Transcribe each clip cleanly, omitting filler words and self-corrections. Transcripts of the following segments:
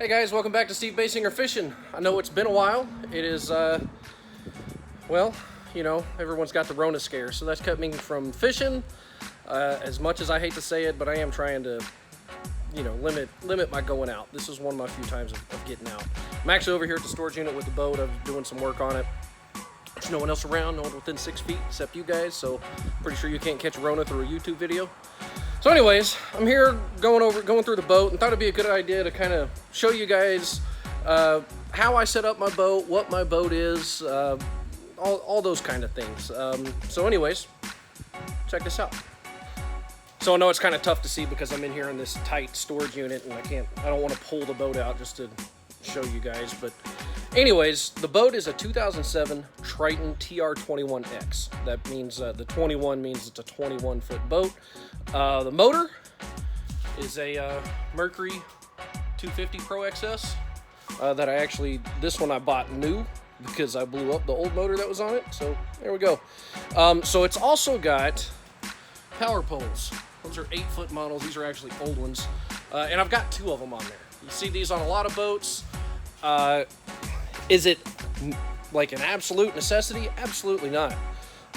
Hey guys, welcome back to Steve Basinger Fishing. I know it's been a while. It is, well, you know, everyone's got the Rona scare, so that's kept me from fishing. As much as I hate to say it, but I am trying to, you know, limit my going out. This is one of my few times of getting out. I'm actually over here at the storage unit with the boat. I'm doing some work on it. There's no one else around, no one within 6 feet except you guys, so pretty sure you can't catch a Rona through a YouTube video. So anyways, I'm here going through the boat and thought it'd be a good idea to kind of show you guys how I set up my boat, what my boat is, all those kind of things. So anyways, check this out. So I know it's kind of tough to see because I'm in here in this tight storage unit and I don't want to pull the boat out just to show you guys. But anyways, the boat is a 2007 Triton TR21X. That means the 21 means it's a 21-foot boat. The motor is a Mercury 250 Pro XS this one I bought new because I blew up the old motor that was on it. So there we go. So it's also got power poles. Those are 8-foot models. These are actually old ones. And I've got 2 of them on there. You see these on a lot of boats. Is it like an absolute necessity? Absolutely not.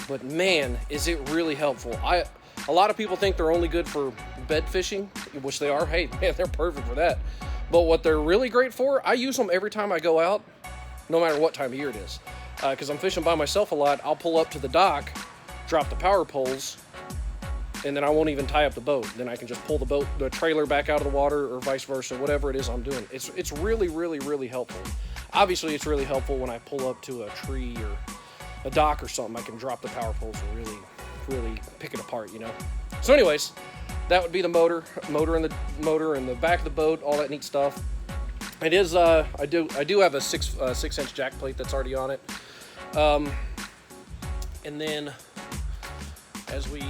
But man, is it really helpful. A lot of people think they're only good for bed fishing, which they are. Hey, man, they're perfect for that. But what they're really great for, I use them every time I go out, no matter what time of year it is. Because I'm fishing by myself a lot, I'll pull up to the dock, drop the power poles, and then I won't even tie up the boat. Then I can just pull the trailer back out of the water or vice versa, whatever it is I'm doing. It's really, really, really helpful. Obviously, it's really helpful when I pull up to a tree or a dock or something. I can drop the power poles and really pick it apart, you know. So anyways, that would be the motor and the back of the boat, all that neat stuff. It is I do have a 6-inch jack plate that's already on it. And then as we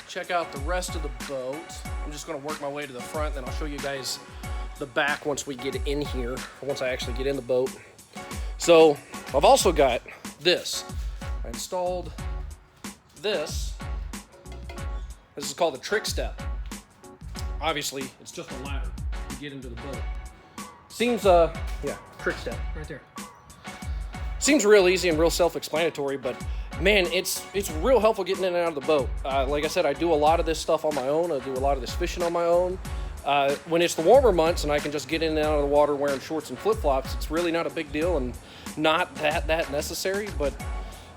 check out the rest of the boat, I'm just going to work my way to the front, then I'll show you guys the back once we get in here, once I actually get in the boat. So I've also got this. I installed this. This is called the trick step. Obviously, it's just a ladder to get into the boat. Seems, yeah, trick step right there. Seems real easy and real self-explanatory, but man, it's real helpful getting in and out of the boat. Like I said, I do a lot of this stuff on my own. I do a lot of this fishing on my own. When it's the warmer months and I can just get in and out of the water wearing shorts and flip-flops, it's really not a big deal and not that necessary. But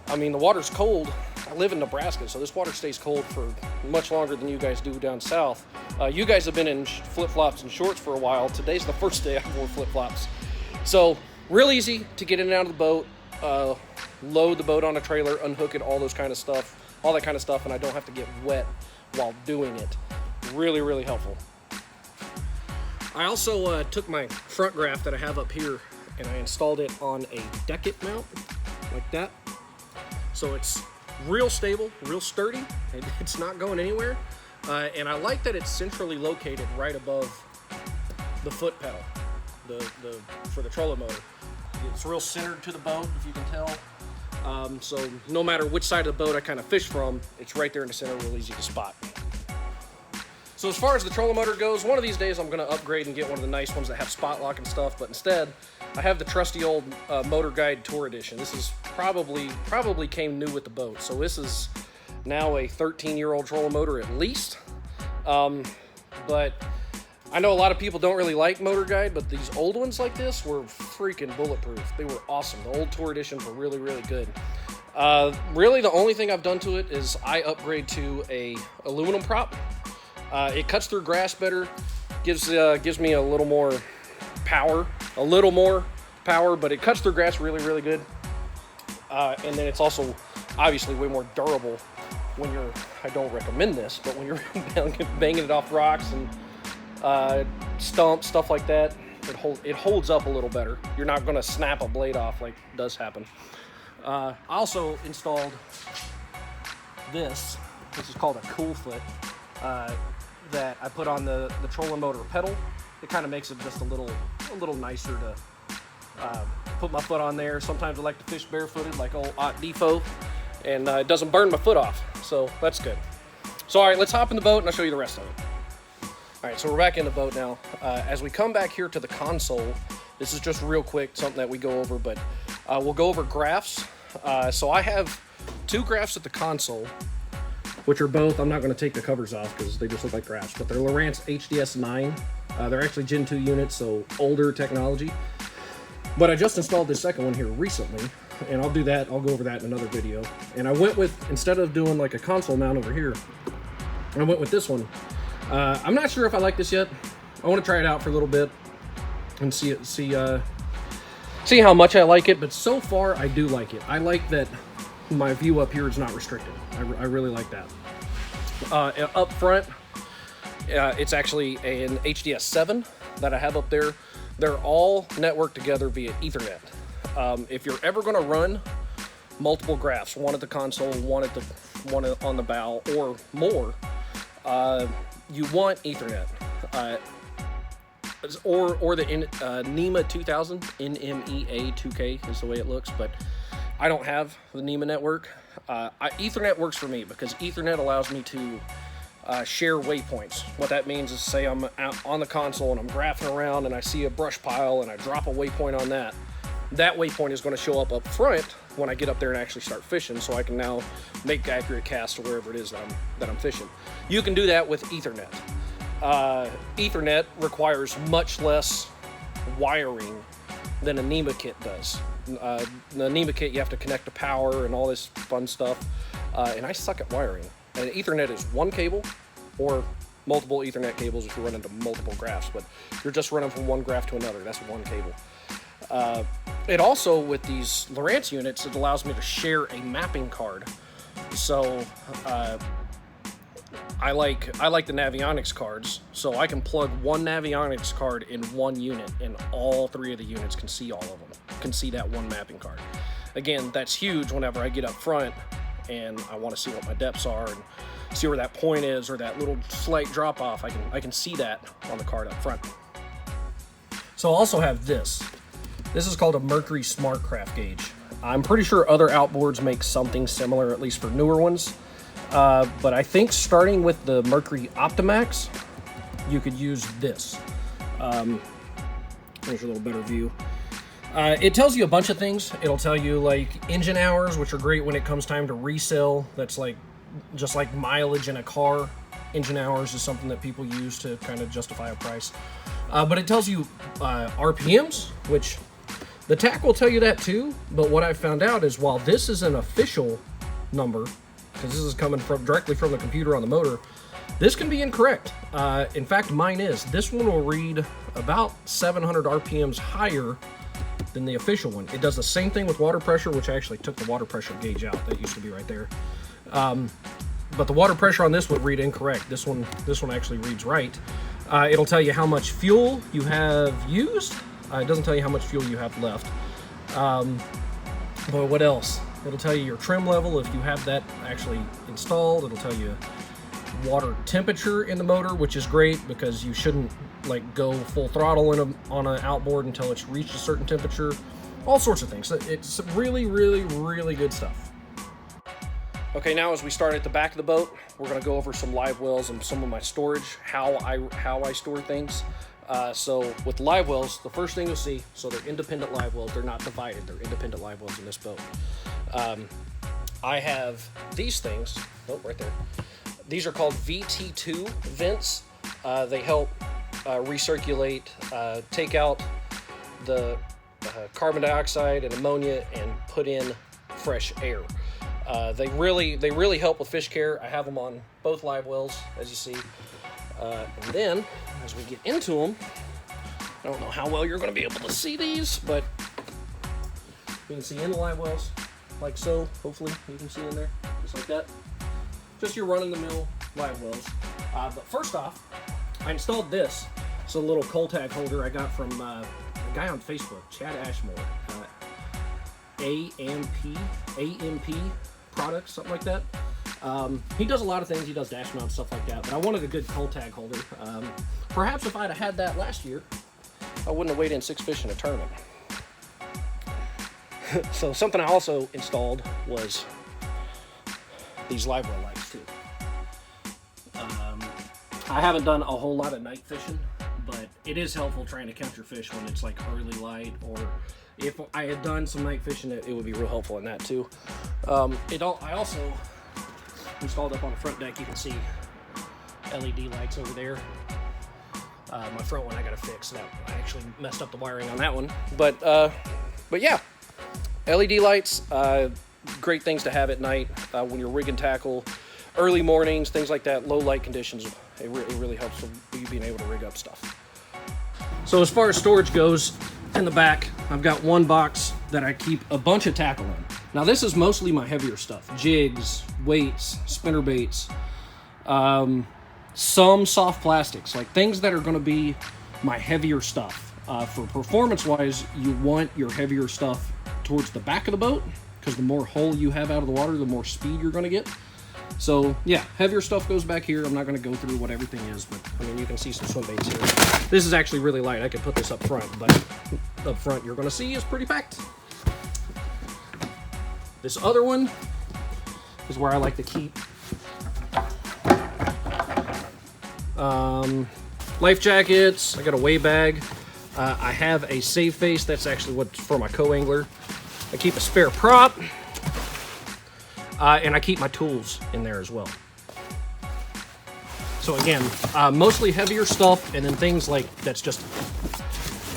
I mean, the water's cold. I live in Nebraska, so this water stays cold for much longer than you guys do down south. You guys have been in flip-flops and shorts for a while. Today's the first day I wore flip-flops. So real easy to get in and out of the boat, load the boat on a trailer, unhook it, all that kind of stuff, and I don't have to get wet while doing it. Really, really helpful. I also took my front graph that I have up here and I installed it on a decket mount like that. So it's real stable, real sturdy, and it's not going anywhere. And I like that it's centrally located right above the foot pedal, for the trolling motor. It's real centered to the boat, if you can tell. So no matter which side of the boat I kind of fish from, it's right there in the center, real easy to spot. So as far as the trolling motor goes, one of these days I'm going to upgrade and get one of the nice ones that have spot lock and stuff, but instead I have the trusty old Motor Guide Tour Edition. This is probably came new with the boat, so this is now a 13-year-old trolling motor at least. But I know a lot of people don't really like Motor Guide, but these old ones like this were freaking bulletproof. They were awesome. The old Tour Editions were really, really good. Really the only thing I've done to it is I upgrade to a aluminum prop. It cuts through grass better, gives me a little more power, but it cuts through grass really, really good. And then it's also obviously way more durable when I don't recommend this, but when you're banging it off rocks and stumps, stuff like that, it holds up a little better. You're not gonna snap a blade off like does happen. I also installed this. This is called a cool foot. That I put on the trolling motor pedal. It kind of makes it just a little nicer to put my foot on there. Sometimes I like to fish barefooted like old Ot Defo, and it doesn't burn my foot off, so that's good. So all right, let's hop in the boat and I'll show you the rest of it. All right, so we're back in the boat now. As we come back here to the console, this is just real quick, something that we go over, but we'll go over graphs. So I have 2 graphs at the console, which are both, I'm not going to take the covers off because they just look like graphs, but they're Lowrance HDS 9. They're actually Gen 2 units, so older technology. But I just installed this second one here recently, and I'll do that, I'll go over that in another video. And I went with, instead of doing like a console mount over here, I went with this one. I'm not sure if I like this yet. I want to try it out for a little bit and see how much I like it, but so far I do like it. I like that my view up here is not restricted. I really like that. Up front, it's actually an HDS 7 that I have up there. They're all networked together via Ethernet. If you're ever going to run multiple graphs, one at the console, one on the bow, or more, you want Ethernet. Or the NEMA 2000, NMEA 2K is the way it looks, but I don't have the NEMA network. Ethernet works for me because Ethernet allows me to share waypoints. What that means is, say I'm out on the console and I'm graphing around and I see a brush pile and I drop a waypoint on that. That waypoint is going to show up front when I get up there and actually start fishing, so I can now make accurate casts to wherever it is that I'm fishing. You can do that with Ethernet. Ethernet requires much less wiring than a NEMA kit does. The NEMA kit, you have to connect to power and all this fun stuff, and I suck at wiring. And Ethernet is one cable or multiple Ethernet cables if you're running to multiple graphs, but if you're just running from one graph to another, that's one cable. It also, with these Lowrance units, it allows me to share a mapping card. So I like the Navionics cards, so I can plug one Navionics card in one unit, and all 3 of the units can see all of them, can see that one mapping card. Again, that's huge whenever I get up front and I want to see what my depths are and see where that point is or that little slight drop off. I can see that on the card up front. So I also have this. This is called a Mercury Smart Craft Gauge. I'm pretty sure other outboards make something similar, at least for newer ones. But I think starting with the Mercury Optimax, you could use this. There's a little better view. It tells you a bunch of things. It'll tell you like engine hours, which are great when it comes time to resell. That's like just like mileage in a car. Engine hours is something that people use to kind of justify a price. But it tells you RPMs, which the TAC will tell you that too. But what I found out is, while this is an official number, because this is coming directly from the computer on the motor, this can be incorrect. In fact, mine is. This one will read about 700 RPMs higher than the official one. It does the same thing with water pressure, which I actually took the water pressure gauge out. That used to be right there. But the water pressure on this would read incorrect. This one actually reads right. It'll tell you how much fuel you have used. It doesn't tell you how much fuel you have left. But what else? It'll tell you your trim level if you have that actually installed. It'll tell you water temperature in the motor, which is great because you shouldn't like go full throttle on an outboard until it's reached a certain temperature. All sorts of things. It's really, really, really good stuff. Okay, now as we start at the back of the boat, we're going to go over some live wells and some of my storage, how I store things. So with live wells, the first thing you'll see, so they're independent live wells. They're not divided. They're independent live wells in this boat. I have these things. Oh, right there. These are called VT2 vents. They help recirculate, take out the carbon dioxide and ammonia and put in fresh air. They really help with fish care. I have them on both live wells, as you see. And then, as we get into them, I don't know how well you're going to be able to see these, but you can see in the live wells, like so. Hopefully you can see in there, just like that. Just your run-of-the-mill live wells. But first off, I installed this. It's a little coal tag holder I got from a guy on Facebook, Chad Ashmore. AMP products, something like that. He does a lot of things. He does dash mount stuff like that, but I wanted a good coal tag holder. Perhaps if I'd have had that last year, I wouldn't have weighed in 6 fish in a tournament. So something I also installed was these live well lights too. I haven't done a whole lot of night fishing, but it is helpful trying to catch your fish when it's like early light, or if I had done some night fishing, it would be real helpful in that too. I also installed up on the front deck, you can see LED lights over there. My front one I gotta fix, that I actually messed up the wiring on that one. But yeah, LED lights, great things to have at night when you're rigging tackle, early mornings, things like that, low light conditions. It really helps with you being able to rig up stuff. So as far as storage goes, in the back, I've got one box that I keep a bunch of tackle in. Now this is mostly my heavier stuff, jigs, weights, spinner baits, some soft plastics, like things that are going to be my heavier stuff. For performance-wise, you want your heavier stuff towards the back of the boat, because the more hull you have out of the water, the more speed you're going to get. So yeah, heavier stuff goes back here. I'm not going to go through what everything is, but I mean, you can see some swim baits here. This is actually really light. I could put this up front, but up front you're going to see is pretty packed. This other one is where I like to keep life jackets. I got a weigh bag. I have a save face. That's actually what's for my co-angler. I keep a spare prop. And I keep my tools in there as well. So again, mostly heavier stuff, and then things like that's just,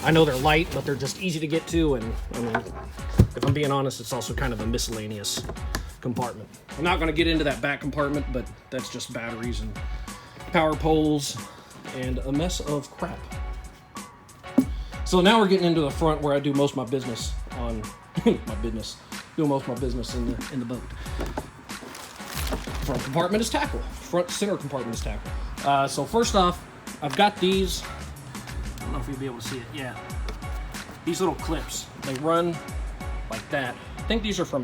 I know they're light, but they're just easy to get to, and I mean, if I'm being honest, it's also kind of a miscellaneous compartment. I'm not going to get into that back compartment, but that's just batteries and power poles and a mess of crap. So now we're getting into the front where I do most of my business on doing most of my business in the boat. Front compartment is tackle. Front center compartment is tackle. So first off, I've got these. I don't know if you'll be able to see it. Yeah, these little clips. They run like that. I think these are from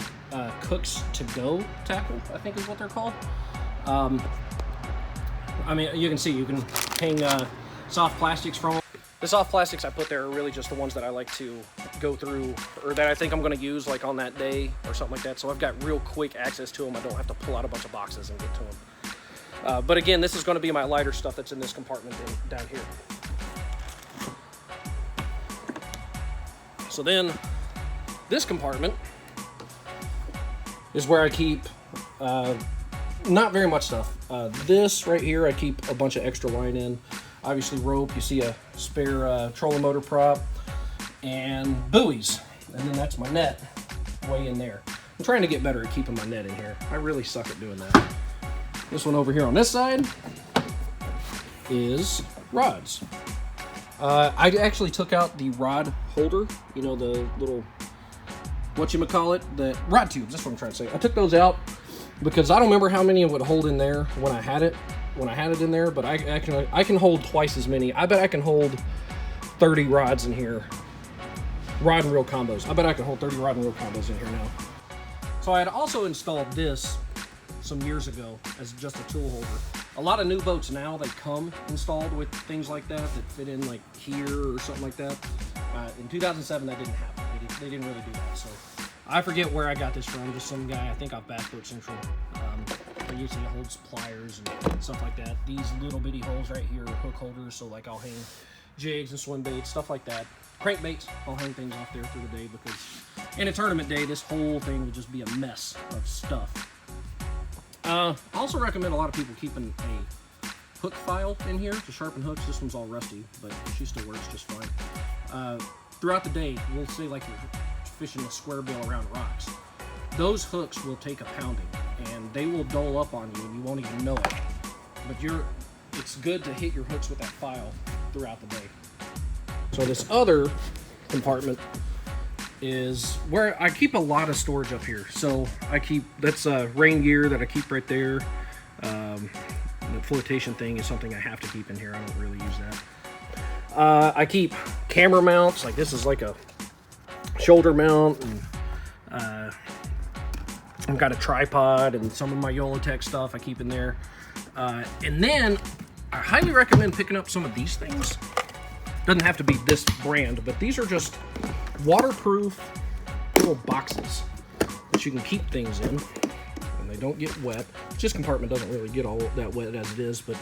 Cook's To Go tackle, I think is what they're called. I mean, you can see you can hang soft plastics from them. The soft plastics I put there are really just the ones that I like to go through, or that I think I'm going to use like on that day or something like that. So I've got real quick access to them. I don't have to pull out a bunch of boxes and get to them. But again, this is going to be my lighter stuff that's in this compartment down here. So then this compartment is where I keep not very much stuff. This right here, I keep a bunch of extra line in. Obviously rope, you see a spare trolling motor prop, and buoys. And then that's my net way in there. I'm trying to get better at keeping my net in here. I really suck at doing that. This one over here on this side is rods. I actually took out the rod holder, you know, the little, whatchamacallit, the rod tubes, that's what I'm trying to say. I took those out because I don't remember how many it would hold in there when I had it in there, but I can hold twice as many. I bet I can hold 30 rods in here. Rod and reel combos. I bet I can hold 30 rod and reel combos in here now. So I had also installed this some years ago as just a tool holder. A lot of new boats now, they come installed with things like that fit in like here or something like that. In 2007, that didn't happen. They didn't really do that. So I forget where I got this from. Just some guy, I think off Bass Boat Central. But usually it holds pliers and stuff like that. These little bitty holes right here are hook holders, so like I'll hang jigs and swim baits, stuff like that. Crankbaits, I'll hang things off there through the day because in a tournament day, this whole thing will just be a mess of stuff. I also recommend a lot of people keeping a hook file in here to sharpen hooks. This one's all rusty, but she still works just fine. Throughout the day, we'll say like you're fishing a square bill around rocks. Those hooks will take a pounding and they will dull up on you and you won't even know it. But it's good to hit your hooks with that file throughout the day. So this other compartment is where I keep a lot of storage up here. So that's rain gear that I keep right there. The flotation thing is something I have to keep in here. I don't really use that. I keep camera mounts, like this is like a shoulder mount, and I've got a tripod and some of my Yolotech stuff I keep in there. And then I highly recommend picking up some of these things. Doesn't have to be this brand, but these are just waterproof little boxes that you can keep things in and they don't get wet. This compartment doesn't really get all that wet as it is, but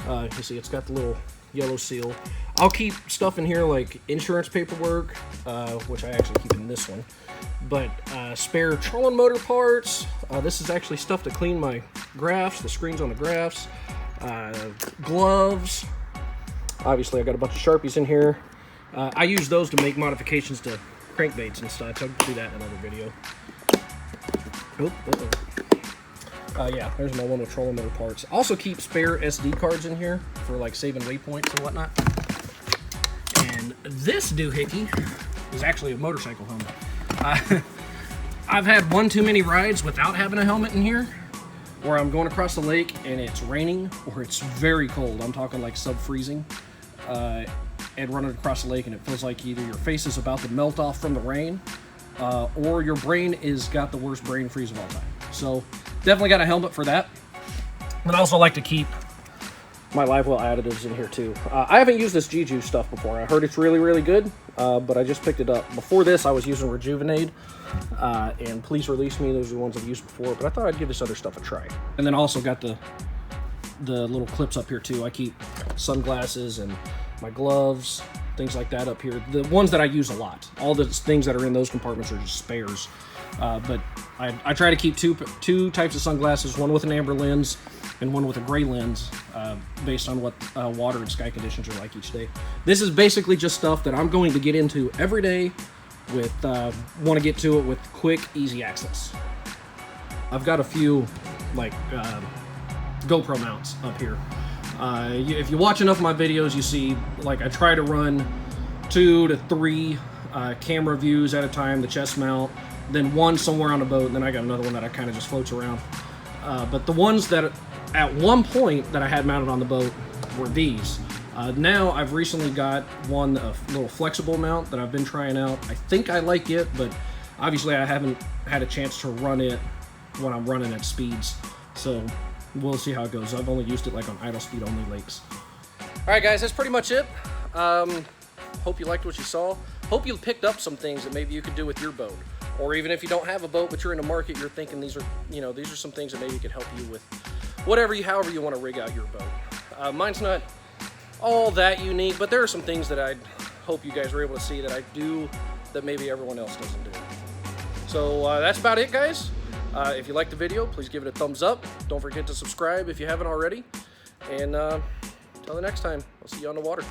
You see it's got the little yellow seal. I'll keep stuff in here like insurance paperwork, which I actually keep in this one. But spare trolling motor parts. This is actually stuff to clean my graphs, the screens on the graphs. Gloves. Obviously I got a bunch of Sharpies in here. I use those to make modifications to crankbaits and stuff. I'll do that in another video. Yeah, there's my one with trolling motor parts. Also keep spare SD cards in here for like saving waypoints and whatnot. And this doohickey is actually a motorcycle helmet. I've had one too many rides without having a helmet in here, where I'm going across the lake and it's raining or it's very cold. I'm talking like sub-freezing, and running across the lake, and it feels like either your face is about to melt off from the rain, or your brain is got the worst brain freeze of all time. So definitely got a helmet for that. But I also like to keep my live well additives in here too. I haven't used this G-Juice stuff before. I heard it's really, really good, but I just picked it up. Before this, I was using Rejuvenade, and Please Release Me. Those are the ones I've used before, but I thought I'd give this other stuff a try. And then also got the little clips up here too. I keep sunglasses and my gloves, things like that up here. The ones that I use a lot. All the things that are in those compartments are just spares. But I try to keep two types of sunglasses, one with an amber lens and one with a gray lens, based on what water and sky conditions are like each day. This is basically just stuff that I'm going to get into every day with, want to get to it with quick, easy access. I've got a few, like, GoPro mounts up here. If you watch enough of my videos, you see, like, I try to run 2 to 3 camera views at a time, the chest mount, then one somewhere on the boat, and then I got another one that I kind of just floats around. But the ones that at one point that I had mounted on the boat were these. Now I've recently got one, a little flexible mount that I've been trying out. I think I like it, but obviously I haven't had a chance to run it when I'm running at speeds. So we'll see how it goes. I've only used it like on idle speed only lakes. All right, guys, that's pretty much it. Hope you liked what you saw. Hope you picked up some things that maybe you could do with your boat. Or even if you don't have a boat, but you're in a market, you're thinking these are, these are some things that maybe could help you with however you want to rig out your boat. Mine's not all that unique, but there are some things that I hope you guys were able to see that I do that maybe everyone else doesn't do. So that's about it, guys. If you liked the video, please give it a thumbs up. Don't forget to subscribe if you haven't already. And until the next time, I'll see you on the water.